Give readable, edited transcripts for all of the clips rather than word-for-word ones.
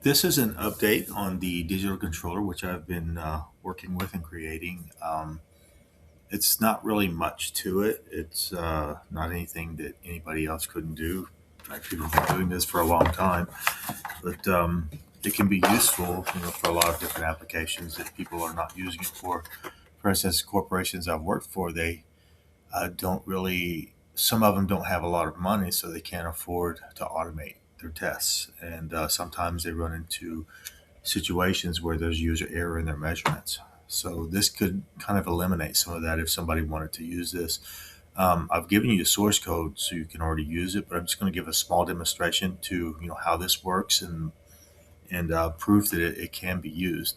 This is an update on the digital controller, which I've been working with and creating. It's not really much to it. It's not anything that anybody else couldn't do. Like people have been doing this for a long time, but it can be useful, for a lot of different applications that people are not using it for. For instance, corporations I've worked for, they don't really. Some of them don't have a lot of money, so they can't afford to automate their tests, and sometimes they run into situations where there's user error in their measurements. So this could kind of eliminate some of that if somebody wanted to use this. I've given you the source code so you can already use it, but I'm just going to give a small demonstration to how this works and proof that it can be used.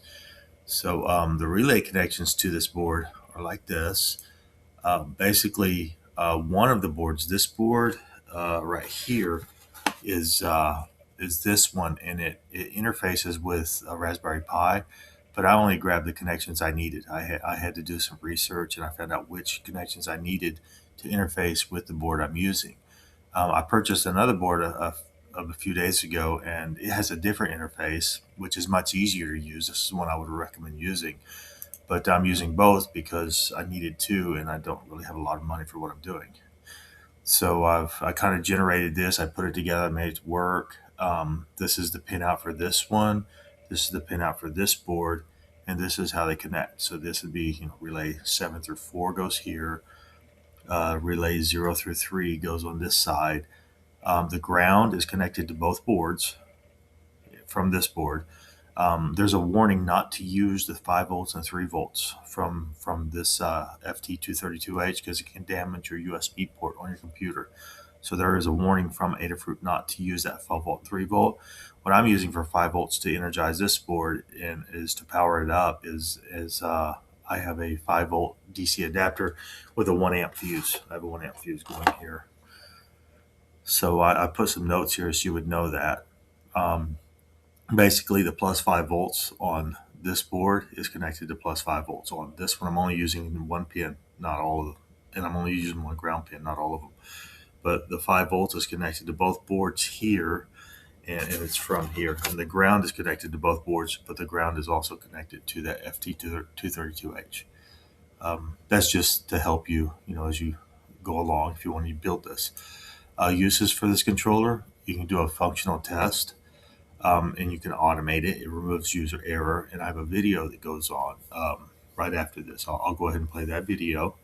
So the relay connections to this board are like this. Basically, one of the boards, this board right here, is uh, is this one, and it interfaces with a Raspberry Pi. But I only grabbed the connections I needed. I had to do some research, and I found out which connections I needed to interface with the board I'm using. I purchased another board a few days ago, and it has a different interface, which is much easier to use. This is one I would recommend using, but I'm using both because I needed to, and I don't really have a lot of money for what I'm doing. So I kind of generated this. I put it together, made it work. This is the pinout for this one. This is the pinout for this board, and this is how they connect. So this would be relay 7 through 4 goes here. Relay 0 through 3 goes on this side. The ground is connected to both boards from this board. There's a warning not to use the 5 volts and 3 volts from this FT232H because it can damage your USB port on your computer. So there is a warning from Adafruit not to use that 5 volt 3 volt. What I'm using for 5 volts to energize this board and is to power it up is I have a 5 volt DC adapter with a 1 amp fuse. I have a 1 amp fuse going here. So I put some notes here so you would know that. Um, Basically, the plus 5 volts on this board is connected to plus 5 volts on this one. I'm only using one pin, not all of them. And I'm only using one ground pin, not all of them. But the 5 volts is connected to both boards here, and it's from here. And the ground is connected to both boards, but the ground is also connected to that FT232H. That's just to help you, as you go along if you want to build this. Uses for this controller, you can do a functional test, and you can automate it. It removes user error, and I have a video that goes on right after this. I'll go ahead and play that video.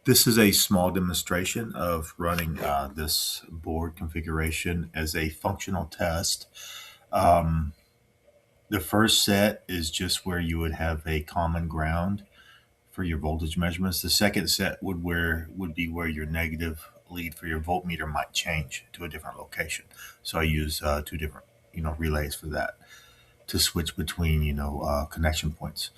This is a small demonstration of running this board configuration as a functional test. Um, the first set is just where you would have a common ground for your voltage measurements. The second set would be where your negative lead for your voltmeter might change to a different location. So I use two different relays for that to switch between connection points.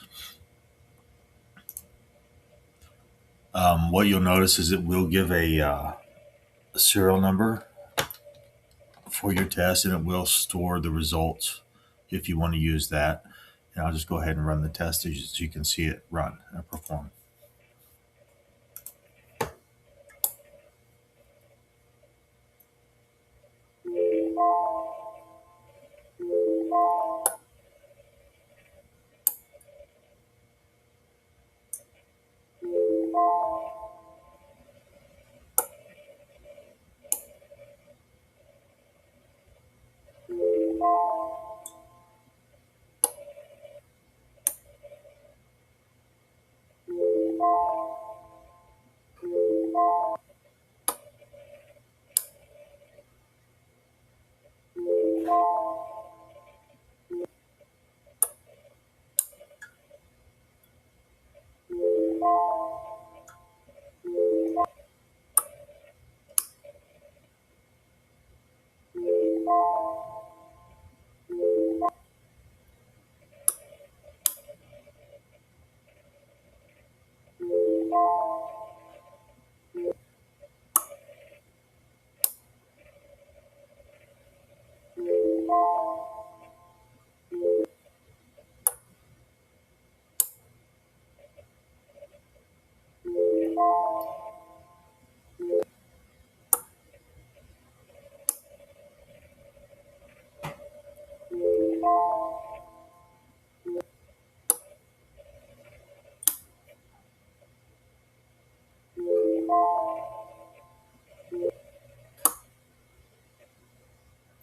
What you'll notice is it will give a serial number for your test, and it will store the results if you want to use that. And I'll just go ahead and run the test so you can see it run and perform.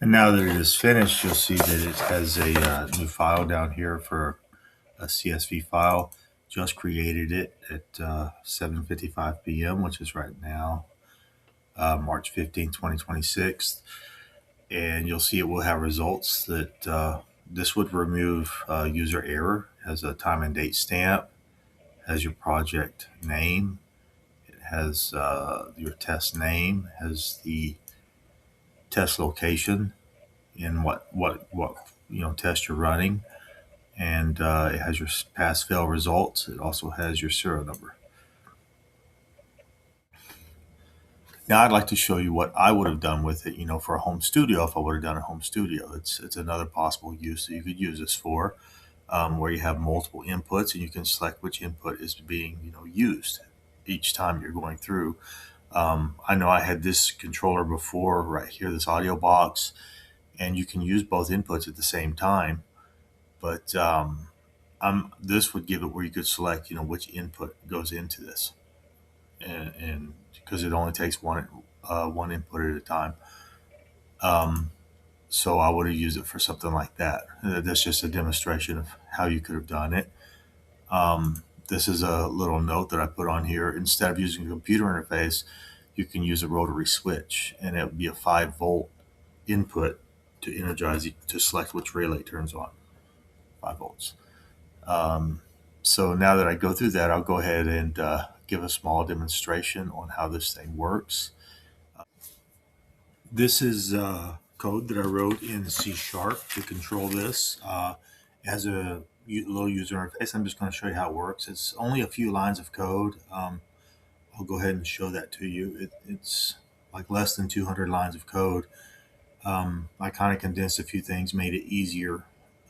And now that it is finished, you'll see that it has a new file down here for a CSV file. Just created it at 7:55 p.m., which is right now, March 15th, 2026. And you'll see it will have results that this would remove user error, has a time and date stamp, has your project name, it has your test name, has the test location and what test you're running, and it has your pass fail results. It also has your serial number. Now I'd like to show you what I would have done with it, for a home studio. If I would have done a home studio, it's another possible use that you could use this for, where you have multiple inputs and you can select which input is being used each time you're going through. I know I had this controller before right here, this audio box, and you can use both inputs at the same time. But this would give it where you could select, which input goes into this, and because it only takes one input at a time. Um, so I would have used it for something like that. That's just a demonstration of how you could have done it. This is a little note that I put on here. Instead of using a computer interface, you can use a rotary switch, and it would be a 5-volt input to energize to select which relay turns on. 5 volts. Um, so now that I go through that, I'll go ahead and give a small demonstration on how this thing works. This is code that I wrote in C# to control this. It has a little user interface. I'm just going to show you how it works. It's only a few lines of code. I'll go ahead and show that to you. It's like less than 200 lines of code. I kind of condensed a few things, made it easier.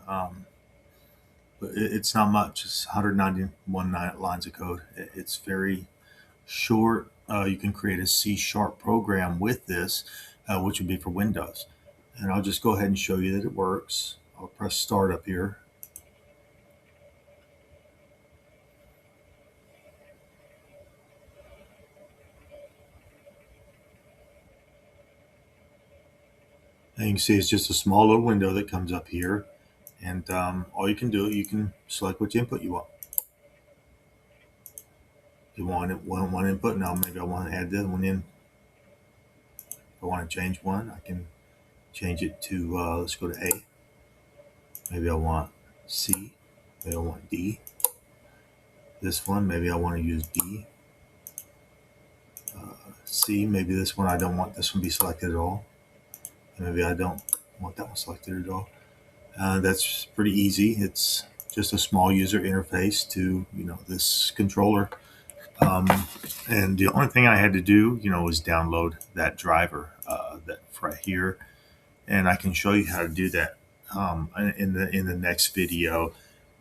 But it's not much. It's 191 lines of code. It's very short. You can create a C# program with this, which would be for Windows. And I'll just go ahead and show you that it works. I'll press start up here. And you can see it's just a small little window that comes up here. And all you can do, you can select which input you want. You want it one input. Now maybe I want to add that one in. If I want to change one, I can change it to, let's go to A. Maybe I want C. Maybe I want D. This one, maybe I want to use D. C, maybe this one, I don't want this one to be selected at all. Maybe I don't want that one selected at all. That's pretty easy. It's just a small user interface to, this controller. And the only thing I had to do, was download that driver, that right here. And I can show you how to do that in the next video.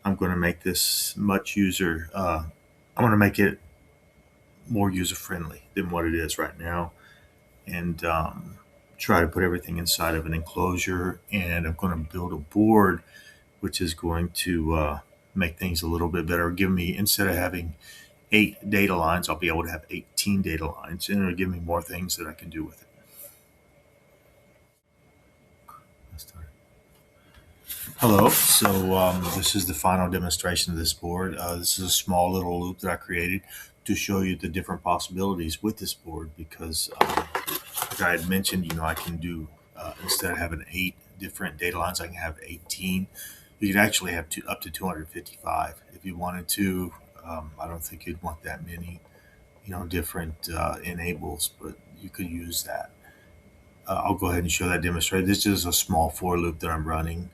I'm going to make this I'm going to make it more user friendly than what it is right now, and try to put everything inside of an enclosure. And I'm going to build a board which is going to make things a little bit better. Give me, instead of having 8 data lines, I'll be able to have 18 data lines, and it'll give me more things that I can do with it. Let's start. Hello. So this is the final demonstration of this board. This is a small little loop that I created to show you the different possibilities with this board, because like I had mentioned, I can do, instead of having 8 different data lines, I can have 18. You could actually have up to 255 if you wanted to. I don't think you'd want that many, different enables, but you could use that. I'll go ahead and show that demonstration. This is a small for loop that I'm running.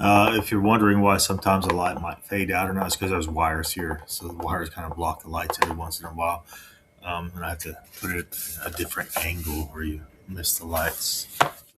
If you're wondering why sometimes a light might fade out or not, it's because there's wires here. So the wires kind of block the lights every once in a while. And I have to put it at a different angle where you miss the lights.